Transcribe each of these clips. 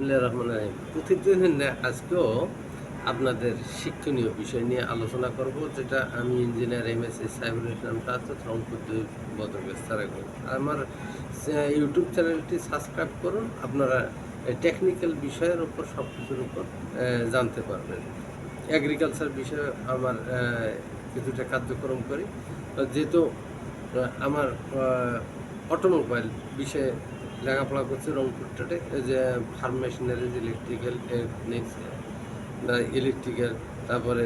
বিসমিল্লাহির রহমানির রহিম। প্রতিদিনের ন্যায় আজকেও আপনাদের শিক্ষণীয় বিষয় নিয়ে আলোচনা করব, যেটা আমি ইঞ্জিনিয়ার এমএসসি সাইবুল ইসলাম তাসত রংপুর ২ বদরগঞ্জ সারাগঞ্জ। আমার ইউটিউব চ্যানেলটি সাবস্ক্রাইব করুন। আপনারা টেকনিক্যাল বিষয়ের উপর সব কিছুর উপর জানতে পারবেন। এগ্রিকালচার বিষয়ে আমার কিছুটা কার্যক্রম করি, যেহেতু আমার অটোমোবাইল বিষয়ে লেখাপড়া করছে রংপুর ট্রেডে, যে farm machineries, electrical, electronics, electrical, তারপরে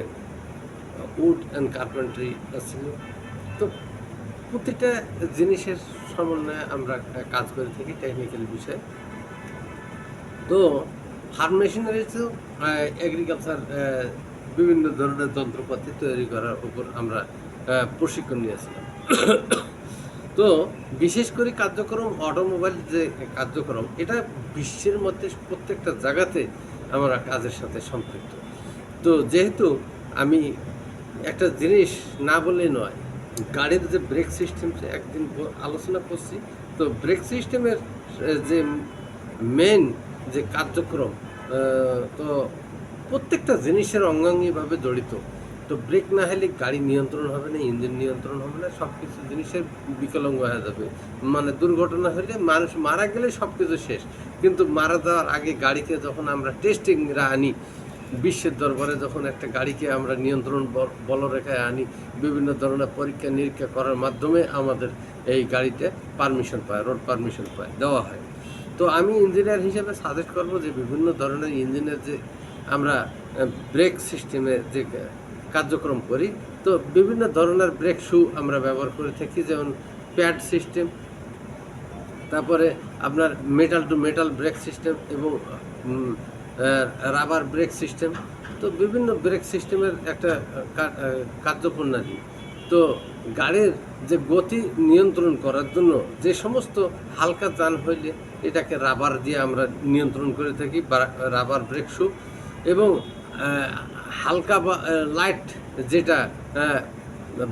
উড অ্যান্ড কার্পেন্ট্রি ছিল। তো প্রতিটা জিনিসের সমন্বয়ে আমরা কাজ করে থাকি টেকনিক্যাল বিষয়ে। তো ফার্ম মেশিনারিজও এগ্রিকালচার বিভিন্ন ধরনের যন্ত্রপাতি তৈরি করার উপর আমরা প্রশিক্ষণ নিয়েছিলাম। তো বিশেষ করে কার্যক্রম অটোমোবাইল যে কার্যক্রম, এটা বিশ্বের মধ্যে প্রত্যেকটা জায়গাতে আমরা কাজের সাথে সম্পৃক্ত। তো যেহেতু আমি একটা জিনিস না বললেই নয়, গাড়ির যে ব্রেক সিস্টেম একদিন আলোচনা করছি। তো ব্রেক সিস্টেমের যে মেন যে কার্যক্রম, তো প্রত্যেকটা জিনিসের অঙ্গাঙ্গিভাবে জড়িত। তো ব্রেক না হলে গাড়ি নিয়ন্ত্রণ হবে না, ইঞ্জিন নিয়ন্ত্রণ হবে না, সব কিছু জিনিসের বিকলাঙ্গ হয়ে যাবে। মানে দুর্ঘটনা হলে মানুষ মারা গেলে সব কিছু শেষ, কিন্তু মারা যাওয়ার আগে গাড়িকে যখন আমরা টেস্টিংরা আনি, বিশ্বের দরবারে যখন একটা গাড়িকে আমরা নিয়ন্ত্রণ বলরেখায় আনি, বিভিন্ন ধরনের পরীক্ষা নিরীক্ষা করার মাধ্যমে আমাদের এই গাড়িতে পারমিশন পায়, রোড পারমিশন পায়, দেওয়া হয়। তো আমি ইঞ্জিনিয়ার হিসেবে সাজেস্ট করব যে বিভিন্ন ধরনের ইঞ্জিনের যে আমরা ব্রেক সিস্টেমে যে কার্যক্রম করি, তো বিভিন্ন ধরনের ব্রেক শু আমরা ব্যবহার করে থাকি, যেমন প্যাড সিস্টেম, তারপরে আপনার metal to metal brake system এবং রাবার ব্রেক সিস্টেম। তো বিভিন্ন ব্রেক সিস্টেমের একটা কার্যপ্রণালী। তো গাড়ির যে গতি নিয়ন্ত্রণ করার জন্য যে সমস্ত হালকা যান হইলে এটাকে রাবার দিয়ে আমরা নিয়ন্ত্রণ করে থাকি, রাবার ব্রেক শু। এবং হালকা বা লাইট যেটা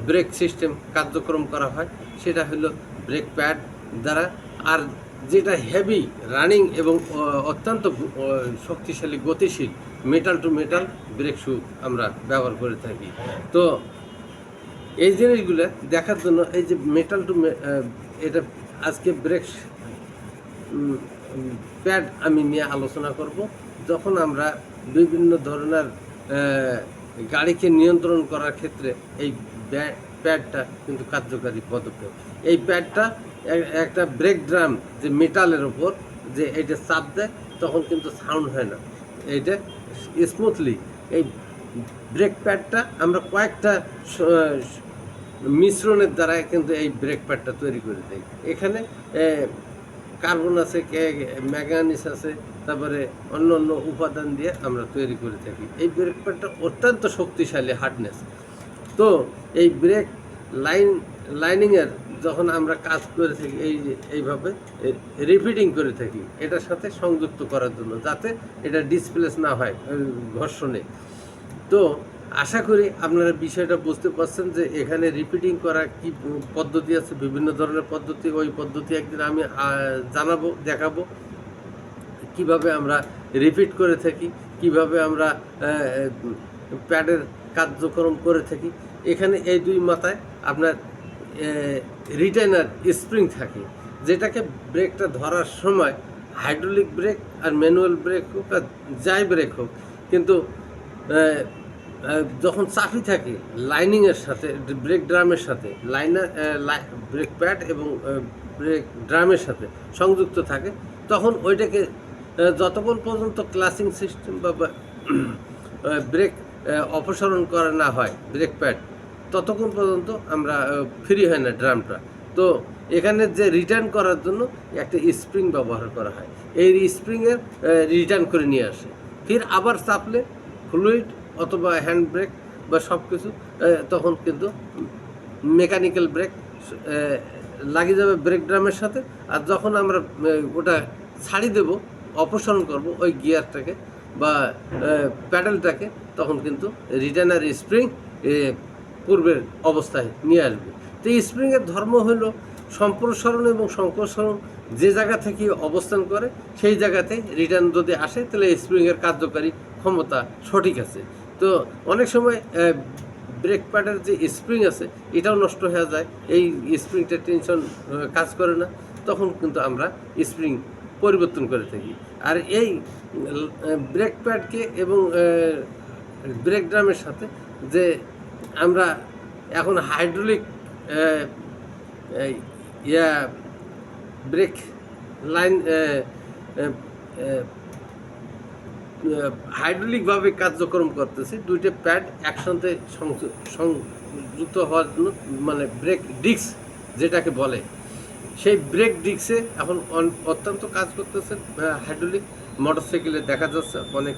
ব্রেক সিস্টেম কার্যক্রম করা হয়, সেটা হলো ব্রেক প্যাড দ্বারা। আর যেটা হেভি রানিং এবং অত্যন্ত শক্তিশালী গতিশীল metal to metal brake shoe আমরা ব্যবহার করে থাকি। তো এই জিনিসগুলো দেখার জন্য এই যে মেটাল টু এটা আজকে ব্রেক প্যাড আমি নিয়ে আলোচনা করব। যখন আমরা বিভিন্ন ধরনের গাড়িকে নিয়ন্ত্রণ করার ক্ষেত্রে এই প্যাডটা কিন্তু কার্যকারী পদক্ষেপ। এই প্যাডটা একটা ব্রেক ড্রাম যে মেটালের ওপর যে এটা চাপ দেয়, তখন কিন্তু সাউন্ড হয় না, এটা স্মুথলি। এই ব্রেক প্যাডটা আমরা কয়েকটা মিশ্রণের দ্বারা কিন্তু এই ব্রেক প্যাডটা তৈরি করে দেয়। এখানে কার্বন আছে, ম্যাঙ্গানিজ আছে, তারপরে অন্য অন্য উপাদান দিয়ে আমরা তৈরি করে থাকি। এই ব্রেক প্যাডটা অত্যন্ত শক্তিশালী, হার্ডনেস। তো এই ব্রেক লাইনিংয়ের যখন আমরা কাজ করে থাকি এইভাবে রিপিটিং করে থাকি, এটার সাথে সংযুক্ত করার জন্য, যাতে এটা ডিসপ্লেস না হয় ঘর্ষণে। তো আশা করি আপনারা বিষয়টা বুঝতে পারছেন যে এখানে রিপিটিং করা কি পদ্ধতি আছে, বিভিন্ন ধরনের পদ্ধতি। ওই পদ্ধতি একদিন আমি জানাবো, দেখাবো কিভাবে আমরা রিপিট করে থাকি, কিভাবে আমরা প্যাডের কার্যক্রম করে থাকি। এখানে এই দুই মাথায় আপনার রিটেনার স্প্রিং থাকে, যেটাকে ব্রেকটা ধরার সময় হাইড্রোলিক ব্রেক আর ম্যানুয়াল ব্রেক হোক আর যাই ব্রেক হোক, কিন্তু যখন চাপি থাকে লাইনিংয়ের সাথে, ব্রেক ড্রামের সাথে, ব্রেক প্যাড এবং ব্রেক ড্রামের সাথে সংযুক্ত থাকে, তখন ওইটাকে যতক্ষণ পর্যন্ত ক্লাসিং সিস্টেম বা ব্রেক অপসারণ করা না হয় ব্রেক প্যাড, ততক্ষণ পর্যন্ত আমরা ফ্রি হয় না ড্রামটা। তো এখানে যে রিটার্ন করার জন্য একটা স্প্রিং ব্যবহার করা হয়, এই স্প্রিংয়ের রিটার্ন করে নিয়ে আসে, ফির আবার চাপলে ফ্লুইড অথবা হ্যান্ড ব্রেক বা সব কিছু, তখন কিন্তু মেকানিক্যাল ব্রেক লাগিয়ে যাবে ব্রেক ড্রামের সাথে। আর যখন আমরা ওটা ছাড়ি দেব, অপসারণ করব ওই গিয়ারটাকে বা প্যাডেলটাকে, তখন কিন্তু রিটার্নার স্প্রিং পূর্বের অবস্থায় নিয়ে আসবে। তো এই স্প্রিংয়ের ধর্ম হলো সম্প্রসারণ এবং সংপ্রসারণ যে জায়গা থেকে অবস্থান করে সেই জায়গাতে রিটার্ন যদি আসে তাহলে স্প্রিংয়ের কার্যকারী ক্ষমতা সঠিক আছে। তো অনেক সময় ব্রেক প্যাডের যে স্প্রিং আছে এটাও নষ্ট হয়ে যায়, এই স্প্রিংটা টেনশন কাজ করে না, তখন কিন্তু আমরা স্প্রিং পরিবর্তন করে থাকি। আর এই ব্রেক প্যাডকে এবং ব্রেক ড্রামের সাথে যে আমরা এখন হাইড্রোলিক ইয়া ব্রেক লাইন হাইড্রোলিকভাবে কার্যক্রম করতেছে, দুইটা প্যাড একসাথে সংযুক্ত হওয়ার জন্য, মানে ব্রেক ডিস্ক যেটাকে বলে, সেই ব্রেক ডিস্কে এখন অত্যন্ত কাজ করতেছে হাইড্রোলিক। মোটরসাইকেলে দেখা যাচ্ছে অনেক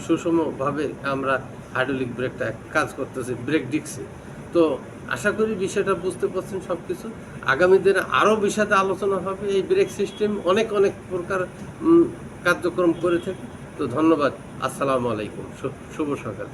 সুষমভাবে আমরা হাইড্রোলিক ব্রেকটা কাজ করতেছে ব্রেক ডিস্কে। তো আশা করি বিষয়টা বুঝতে পারছেন সব কিছু। আগামী দিনে আরও বিষয়তে আলোচনা হবে। এই ব্রেক সিস্টেম অনেক প্রকার কার্যক্রম করে থাকে। তো ধন্যবাদ। আসসালামু আলাইকুম, শুভ সকাল।